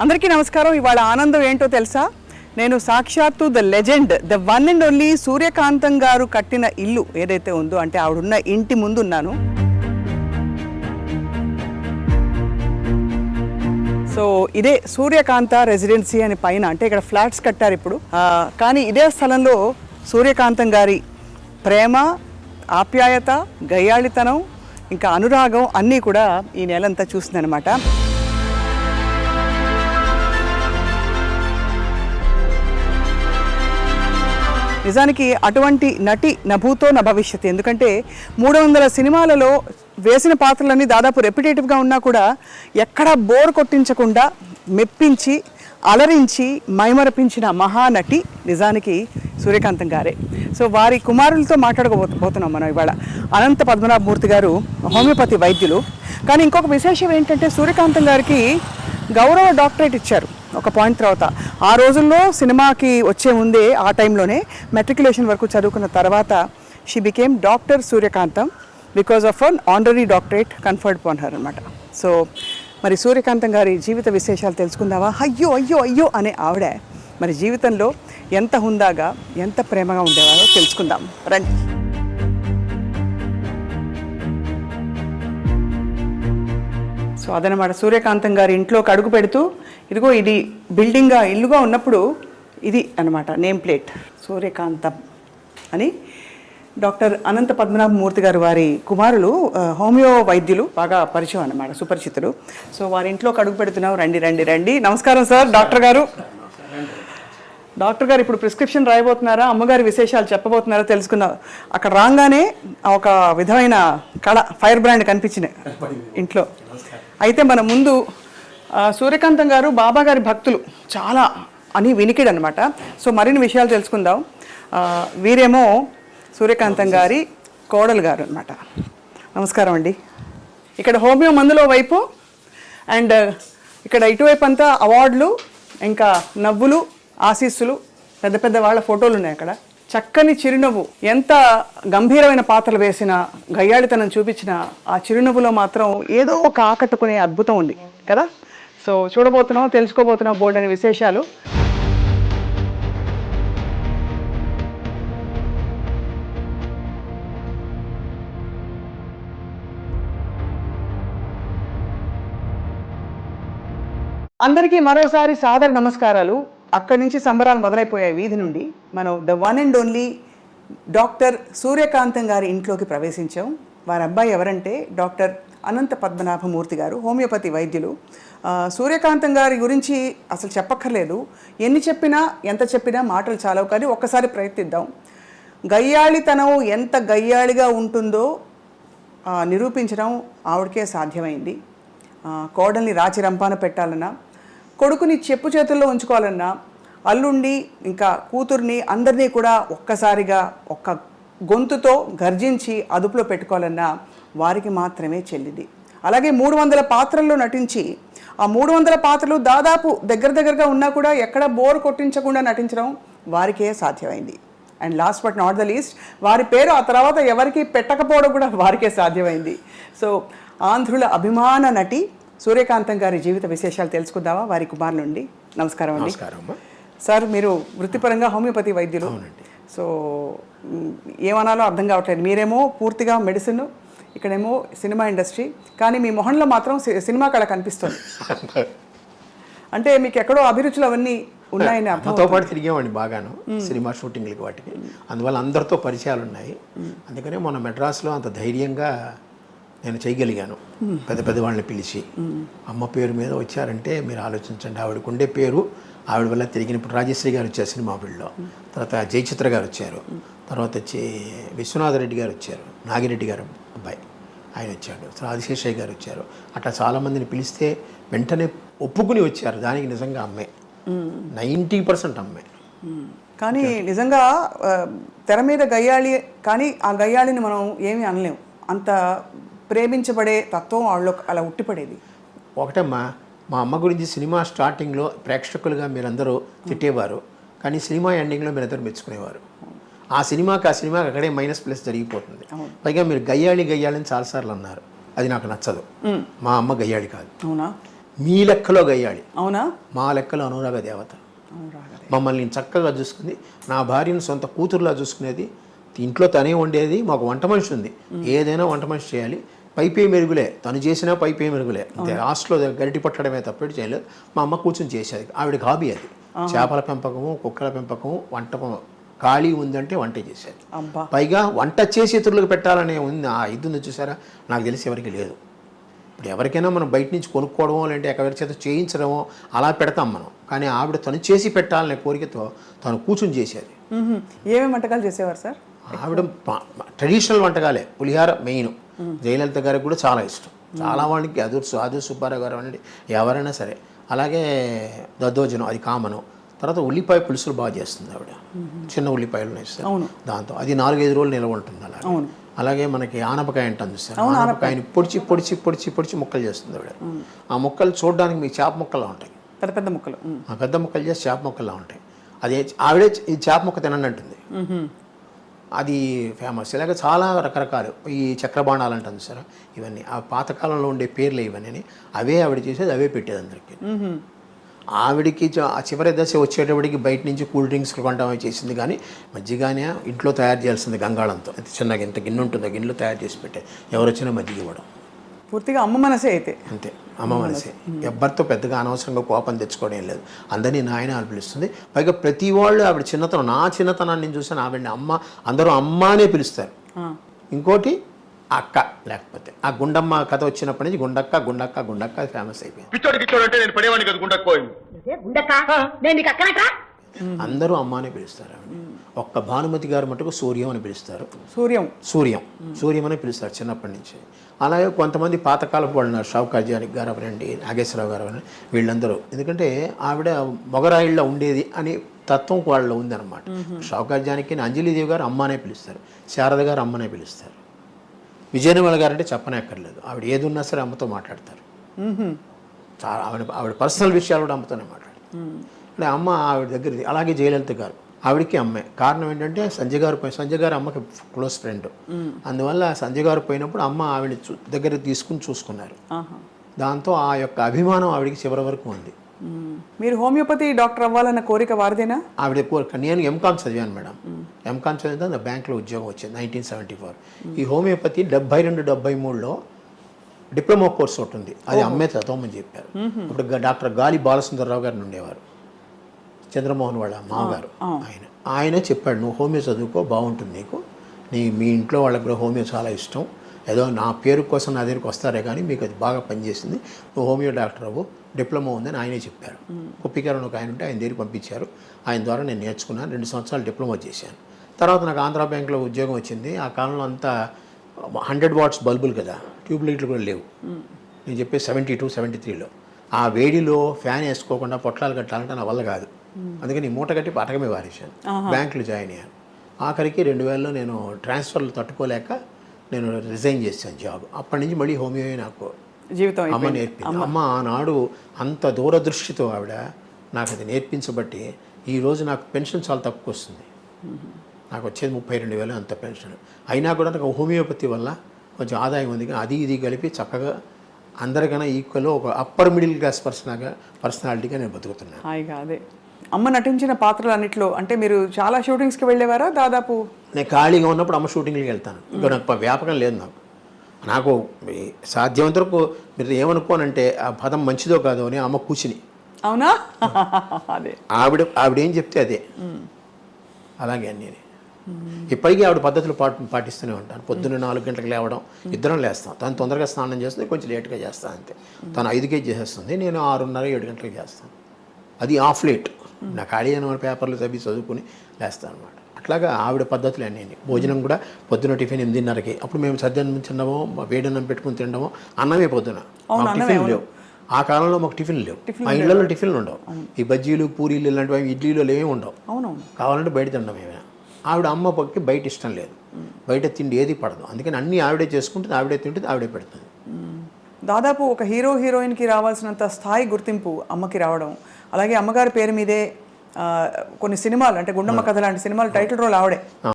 అందరికీ నమస్కారం. ఇవాళ ఆనందం ఏంటో తెలుసా? నేను సాక్షాత్తు the legend, the one and only Suryakantham garu కట్టిన ఇల్లు ఏదైతే ఉందో, అంటే ఆవిడున్న ఇంటి ముందు ఉన్నాను. సో ఇదే సూర్యకాంత రెసిడెన్సీ అని పైన, అంటే ఇక్కడ ఫ్లాట్స్ కట్టారు ఇప్పుడు. కానీ ఇదే స్థలంలో సూర్యకాంతం గారి ప్రేమ, ఆప్యాయత, గయ్యాళితనం, ఇంకా అనురాగం అన్నీ కూడా ఈ నెలంతా చూసిందనమాట. నిజానికి అటువంటి నటి నభూతో న భవిష్యత్. ఎందుకంటే 300 సినిమాలలో వేసిన పాత్రలన్నీ దాదాపు రెపిటేటివ్గా ఉన్నా కూడా ఎక్కడా బోర్ కొట్టించకుండా మెప్పించి, అలరించి, మైమరపించిన మహానటి నిజానికి సూర్యకాంతం గారే. సో వారి కుమారులతో మాట్లాడకపోతున్నాం మనం ఇవాళ. అనంత పద్మనాభమూర్తి గారు హోమియోపతి వైద్యులు. కానీ ఇంకొక విశేషం ఏంటంటే, సూర్యకాంతం గారికి గౌరవ డాక్టరేట్ ఇచ్చారు ఒక పాయింట్ తర్వాత. ఆ రోజుల్లో సినిమాకి వచ్చే ముందే, ఆ టైంలోనే మెట్రికులేషన్ వరకు చదువుకున్న తర్వాత she became doctor Suryakantham because of an honorary doctorate conferred upon her అనమాట. సో మరి సూర్యకాంతం గారి జీవిత విశేషాలు తెలుసుకుందావా? అయ్యో అయ్యో అయ్యో అనే ఆవిడ మరి జీవితంలో ఎంత హుందాగా, ఎంత ప్రేమగా ఉండేవారో తెలుసుకుందాం రండి. సో అదనమాట, సూర్యకాంతం గారి ఇంట్లోకి అడుగు పెడుతూ, ఇదిగో ఇది బిల్డింగ్గా ఇల్లుగా ఉన్నప్పుడు ఇది అనమాట నేమ్ ప్లేట్, సూర్యకాంతం అని. డాక్టర్ అనంత పద్మనాభమూర్తి గారు వారి కుమారులు హోమియో వైద్యులు, బాగా పరిచయం అన్నమాట, సుపరిచితులు. సో వారి ఇంట్లోకి అడుగు పెడుతున్నాం. రండి రండి రండి. నమస్కారం సార్. డాక్టర్ గారు, డాక్టర్ గారు ఇప్పుడు ప్రిస్క్రిప్షన్ రాయబోతున్నారా, అమ్మగారి విశేషాలు చెప్పబోతున్నారా తెలుసుకుందాం. అక్కడ రాగానే ఒక విధమైన కళ, ఫైర్ బ్రాండ్ కనిపించింది ఇంట్లో. అయితే మన ముందు సూర్యకాంతం గారు బాబా గారి భక్తులు చాలా అని వినికిడు అనమాట. సో మరిన్ని విషయాలు తెలుసుకుందాం. వీరేమో సూర్యకాంతం గారి కోడలు గారు అనమాట. నమస్కారం అండి. ఇక్కడ హోమియో మందులో వైపు అండ్ ఇక్కడ ఇటువైపు అంతా అవార్డులు, ఇంకా నవ్వులు, ఆశీస్సులు, పెద్ద పెద్ద వాళ్ళ ఫోటోలు ఉన్నాయి అక్కడ. చక్కని చిరునవ్వు, ఎంత గంభీరమైన పాత్రలు వేసిన, గయ్యాళితనం చూపించిన ఆ చిరునవ్వులో మాత్రం ఏదో ఒక ఆకట్టుకునే అద్భుతం ఉంది కదా. సో చూడబోతున్నాం, తెలుసుకోబోతున్నాం బోర్డు అనే విశేషాలు. అందరికీ మరోసారి సాదర నమస్కారాలు. అక్కడి నుంచి సంబరాలు మొదలైపోయాయి వీధి నుండి. మనం the one and only doctor Suryakantham గారి ఇంట్లోకి ప్రవేశించాం. వారి అబ్బాయి ఎవరంటే డాక్టర్ అనంత పద్మనాభమూర్తి గారు, హోమియోపతి వైద్యులు. సూర్యకాంతం గారి గురించి అసలు చెప్పక్కర్లేదు. ఎన్ని చెప్పినా, ఎంత చెప్పినా మాటలు చాలవు. కానీ ఒక్కసారి ప్రయత్నిద్దాం. గయ్యాళితనం ఎంత గయ్యాళిగా ఉంటుందో నిరూపించడం ఆవిడకే సాధ్యమైంది. కోడల్ని రాచి రంపాన పెట్టాలన్నా, కొడుకుని చెప్పు చేతుల్లో ఉంచుకోవాలన్నా, అల్లుండి ఇంకా కూతుర్ని అందరినీ కూడా ఒక్కసారిగా ఒక్క గొంతుతో గర్జించి అదుపులో పెట్టుకోవాలన్నా వారికి మాత్రమే చెల్లింది. అలాగే 300 పాత్రల్లో నటించి, ఆ 300 పాత్రలు దాదాపు దగ్గరగా ఉన్నా కూడా ఎక్కడ బోర్ కొట్టించకుండా నటించడం వారికే సాధ్యమైంది. And last but not the least, వారి పేరు ఆ తర్వాత ఎవరికి పెట్టకపోవడం కూడా వారికే సాధ్యమైంది. సో ఆంధ్రుల అభిమాన నటి సూర్యకాంతం గారి జీవిత విశేషాలు తెలుసుకుందామా వారి కుమార్ నుండి. నమస్కారం అండి. సార్, మీరు వృత్తిపరంగా హోమియోపతి వైద్యులు. సో ఏమనాలో అర్థం కావట్లేదు. మీరేమో పూర్తిగా మెడిసిన్, ఇక్కడేమో సినిమా ఇండస్ట్రీ. కానీ మీ మొహంలో మాత్రం సినిమా కళ కనిపిస్తుంది. అంటే మీకు ఎక్కడో అభిరుచులు అవన్నీ ఉన్నాయని అర్థంతో పాటు తిరిగామండి బాగాను సినిమా షూటింగ్లకి, వాటికి. అందువల్ల అందరితో పరిచయాలు ఉన్నాయి. అందుకనే మన మెడ్రాస్లో అంత ధైర్యంగా నేను చేయగలిగాను. పెద్ద పెద్ద వాళ్ళని పిలిచి అమ్మ పేరు మీద వచ్చారంటే మీరు ఆలోచించండి. ఆవిడకు ఉండే పేరు, ఆవిడ వల్ల తిరిగిన. ఇప్పుడు రాజశ్రీ గారు వచ్చారు సినిమా ఫీల్డ్లో, తర్వాత జయచిత్ర గారు వచ్చారు, తర్వాత వచ్చి విశ్వనాథ రెడ్డి గారు వచ్చారు, నాగిరెడ్డి గారు అబ్బాయి ఆయన వచ్చాడు, ఆదిశేషయ్య గారు వచ్చారు. అట్లా చాలామందిని పిలిస్తే వెంటనే ఒప్పుకుని వచ్చారు. దానికి నిజంగా అమ్మాయి 90% అమ్మాయి. కానీ నిజంగా తెర మీద గయ్యాళి, కానీ ఆ గయ్యాళిని మనం ఏమీ అనలేము. అంత ప్రేమించబడే తత్వం వాళ్ళు అలా ఉట్టిపడేది. ఒకటమ్మా, మా అమ్మ గురించి సినిమా స్టార్టింగ్లో ప్రేక్షకులుగా మీరందరూ తిట్టేవారు, కానీ సినిమా ఎండింగ్లో మీరందరూ మెచ్చుకునేవారు. ఆ సినిమాకి అక్కడే -+ జరిగిపోతుంది. పైగా మీరు గయ్యాళి అని చాలాసార్లు అన్నారు. అది నాకు నచ్చదు. మా అమ్మ గయ్యాళి కాదు. అవునా? మీ లెక్కలో గయ్యాళి, అవునా? మా లెక్కలో అనురాగ దేవత. అనురాగ మమ్మల్ని చక్కగా చూసుకుంది. నా భార్యను సొంత కూతురులా చూసుకునేది. ఇంట్లో తనే వండేది. మాకు వంట మనిషి ఉంది, ఏదైనా వంట మనిషి చేయాలి. పైపే మెరుగులే, తను చేసినా పైపే మెరుగులే. లాస్ట్లో గరిటి పట్టడమే తప్పేటి చేయలేదు. మా అమ్మ కూర్చొని చేసేది. ఆవిడకి హాబీ అది. చేపల పెంపకము, కుక్కల పెంపకము, వంట ఖాళీ ఉందంటే వంట చేసేది. పైగా వంట చేసి ఇతరులకు పెట్టాలనే ఉంది. ఆ ఇది ఉంది చూసారా, నాకు తెలిసి ఎవరికి లేదు. ఇప్పుడు ఎవరికైనా మనం బయట నుంచి కొనుక్కోవడమో లేదంటే ఎవరి చేత చేయించడమో అలా పెడతాం మనం. కానీ ఆవిడ తను చేసి పెట్టాలనే కోరికతో తను కూర్చుని చేసేది. ఏమేమి వంటకాలు చేసేవారు సార్? ఆవిడ ట్రెడిషనల్ వంటకాలే. పులిహార మెయిన్. జయలలిత గారికి కూడా చాలా ఇష్టం. చాలా వాళ్ళకి ఆదూర్ సుబ్బారావు గారు అనండి, ఎవరైనా సరే. అలాగే దద్దోజనం, అది కామను. తర్వాత ఉల్లిపాయ పులుసులు బాగా చేస్తుంది ఆవిడ. చిన్న ఉల్లిపాయలు వేస్తారు దాంతో, అది 4-5 రోజులు నిల్వ ఉంటుంది. అలాగే మనకి ఆనపకాయ అంటాను చూస్తారు, ఆనపకాయని పొడిచి పొడిచి పొడిచి పొడిచి ముక్కలు చేస్తుంది ఆవిడ. ఆ ముక్కలు చూడడానికి మీకు చేప ముక్కలా ఉంటాయి, పెద్ద పెద్ద ముక్కలు. పెద్ద ముక్కలు చేసి చేప ముక్కల్లా ఉంటాయి. అదే ఆవిడే ఈ చేప ముక్క తినండి అంటుంది. అది ఫేమస్. ఇలాగ చాలా రకరకాలు ఈ చక్రబాణాలు అంటాను సార్, ఇవన్నీ ఆ పాతకాలంలో ఉండే పేర్లు ఇవన్నీ. అవే ఆవిడ చేసేది, అవే పెట్టేది అందరికీ. ఆవిడికి ఆ చివరి దశ వచ్చేటప్పటికి బయట నుంచి కూల్ డ్రింక్స్ కొంటామని చేసింది. కానీ మజ్జిగానే ఇంట్లో తయారు చేయాల్సింది గంగాళంతో. చిన్నగా ఇంత గిన్నె ఉంటుంది, గిన్నెలో తయారు చేసి పెట్టే ఎవరు వచ్చినా మజ్జిగ ఇవ్వడం. పూర్తిగా అమ్మ మనసే అయితే. అంతే, అమ్మ మనసే. ఎవ్వరితో పెద్దగా అనవసరంగా కోపం తెచ్చుకోవడం ఏం లేదు. అందరినీ నాయన అని పిలుస్తుంది. పైగా ప్రతి వాళ్ళు ఆవిడ చిన్నతనం, నా చిన్నతనాన్ని నేను చూసాను. ఆవిడని అమ్మ, అందరూ అమ్మ అనే పిలుస్తారు. ఇంకోటి అక్క, లేకపోతే ఆ గుండమ్మ కథ వచ్చినప్పటి నుంచి గుండక్క గుండక్క గుండక్క ఫేమస్ అయిపోయింది. అందరూ అమ్మ అనే పిలుస్తారు ఆవిడ. ఒక్క భానుమతి గారు మటుకు సూర్యం అని పిలుస్తారు. సూర్యం అని పిలుస్తారు చిన్నప్పటి నుంచి. అలాగే కొంతమంది పాతకాలపు వాళ్ళు ఉన్నారు, షావుకార్ గారు అవరండి, నాగేశ్వరరావు గారు అవరండి, వీళ్ళందరూ. ఎందుకంటే ఆవిడ మొగరాయిళ్ళ ఉండేది అని తత్వం వాళ్ళలో ఉందన్నమాట. షావుకార్ జానకి అంజలిదేవి గారు అమ్మ అనే పిలుస్తారు, శారద గారు అమ్మనే పిలుస్తారు. విజయనిర్మల గారు అంటే చెప్పనక్కర్లేదు, ఆవిడ ఏది ఉన్నా సరే అమ్మతో మాట్లాడతారు. చాలా ఆవిడ పర్సనల్ విషయాలు కూడా అమ్మతోనే మాట్లాడతారు. అంటే అమ్మ ఆవిడ దగ్గర. అలాగే జయలలిత గారు, ఆవిడకి అమ్మే. కారణం ఏంటంటే సంజయ్ గారు అమ్మకి క్లోజ్ ఫ్రెండ్. అందువల్ల సంజయ్ గారు పోయినప్పుడు అమ్మ ఆవిడ దగ్గర తీసుకుని చూసుకున్నారు. దాంతో ఆ యొక్క అభిమానం ఆవిడకి చివరి వరకు ఉంది. మీరు హోమియోపతి డాక్టర్ అవ్వాలన్న కోరిక వారిదేనా? ఆవిడ కోరిక. నేను ఎంకామ్ చదివాను మేడం. ఎంకామ్ చదివితే బ్యాంక్లో ఉద్యోగం వచ్చింది 1974. ఈ హోమియోపతి 72-73లో డిప్లొమా కోర్స్ ఒకటి ఉంది, అది అమ్మే చదవమని చెప్పారు. ఇప్పుడు డాక్టర్ గాలి బాలసుందరరావు గారిని ఉండేవారు, చంద్రమోహన్ వాళ్ళ మామగారు. ఆయన చెప్పాడు, నువ్వు హోమియో చదువుకో, బాగుంటుంది నీకు. మీ ఇంట్లో వాళ్ళకి కూడా హోమియో చాలా ఇష్టం. ఏదో నా పేరు కోసం నా దగ్గరికి వస్తారే కానీ మీకు అది బాగా పనిచేసింది, నువ్వు హోమియో డాక్టర్ అవ్వు, డిప్లొమా ఉందని ఆయనే చెప్పారు. కుప్పికారని ఒక ఆయన ఉంటే ఆయన దగ్గరికి పంపించారు. ఆయన ద్వారా నేను నేర్చుకున్నాను. 2 సంవత్సరాలు డిప్లొమా చేశాను. తర్వాత నాకు ఆంధ్రా బ్యాంక్లో ఉద్యోగం వచ్చింది. ఆ కాలంలో అంతా 100 వాట్స్ బల్బులు కదా, ట్యూబ్ లైట్లు కూడా లేవు. నేను చెప్పే 72, 73లో ఆ వేడిలో ఫ్యాన్ వేసుకోకుండా పొట్లాలు కట్టాలంటే నా వల్ల కాదు. అందుకని మూట కట్టి పటకమే వారేశాను. బ్యాంకులో జాయిన్ అయ్యాను. ఆఖరికి 2000లో నేను ట్రాన్స్ఫర్లు తట్టుకోలేక నేను రిజైన్ చేశాను జాబ్. అప్పటి నుంచి మళ్ళీ హోమియో నాకు జీవితం అమ్మ నేర్పింది. అమ్మ ఆనాడు అంత దూరదృష్టితో ఆవిడ నాకు అది నేర్పించబట్టి ఈరోజు నాకు పెన్షన్ చాలా తక్కువ వస్తుంది. నాకు వచ్చేది 32,000 అంత పెన్షన్. అయినా కూడా నాకు హోమియోపతి వల్ల కొంచెం ఆదాయం ఉంది. అది ఇది కలిపి చక్కగా అందరికన్నా ఈక్వల్ ఒక అప్పర్ మిడిల్ క్లాస్ పర్సనాలిటీగా నేను బతుకుతున్నాను. హాయిగా. అదే అమ్మ నటించిన పాత్రలు అన్నిట్లో అంటే మీరు చాలా షూటింగ్స్కి వెళ్ళేవారా? దాదాపు నేను ఖాళీగా ఉన్నప్పుడు అమ్మ షూటింగ్కి వెళ్తాను. ఇంకా నాకు వ్యాపకం లేదు. నాకు సాధ్యమంత వరకు మీరు ఏమనుకోనంటే ఆ పదం మంచిదో కాదో అని అమ్మ కూర్చుని. అవునా? అదే ఆవిడేం చెప్తే అదే, అలాగే అన్నీ. ఇప్పటికీ ఆవిడ పద్ధతులు పాటిస్తూనే ఉంటాను. పొద్దున్న 4 గంటలకు లేవడం, ఇద్దరం లేస్తాం. తను తొందరగా స్నానం చేస్తుంది, కొంచెం లేట్గా చేస్తాను అంతే. తను 5కే చేసేస్తుంది, నేను 6:30, 7 గంటలకు చేస్తాను. అది ఆఫ్ లేట్. నా ఖాళీ అయిన పేపర్లు చదువుకుని లేస్తాను అనమాట. అట్లాగా ఆవిడ పద్ధతులు అన్నీ. భోజనం కూడా పొద్దున టిఫిన్ 8:30కి. అప్పుడు మేము సద్యాన్నం తినడమో, వేడన్నం పెట్టుకుని తినడమో, అన్నమే పొద్దున. టిఫిన్ లేవు ఆ కాలంలో, మాకు టిఫిన్లు లేవు. మా ఇళ్లలో టిఫిన్లు ఉండవు. ఈ బజ్జీలు, పూరీలు ఇలాంటివి ఇడ్లీలు ఏమీ ఉండవు. కావాలంటే బయట తినడం ఏమైనా. ఆవిడ అమ్మ పక్కకి బయట ఇష్టం లేదు, బయట తిండి ఏది పడదు. అందుకని అన్నీ ఆవిడే చేసుకుంటుంది, ఆవిడే తింటుంది, ఆవిడే పెడుతుంది. దాదాపు ఒక హీరోయిన్కి రావాల్సినంత స్థాయి గుర్తింపు అమ్మకి రావడం, అలాగే అమ్మగారి పేరు మీదే కొన్ని సినిమాలు అంటే గుండమ్మ కథ లాంటి సినిమాలు టైటిల్ రోల్ ఆవిడే.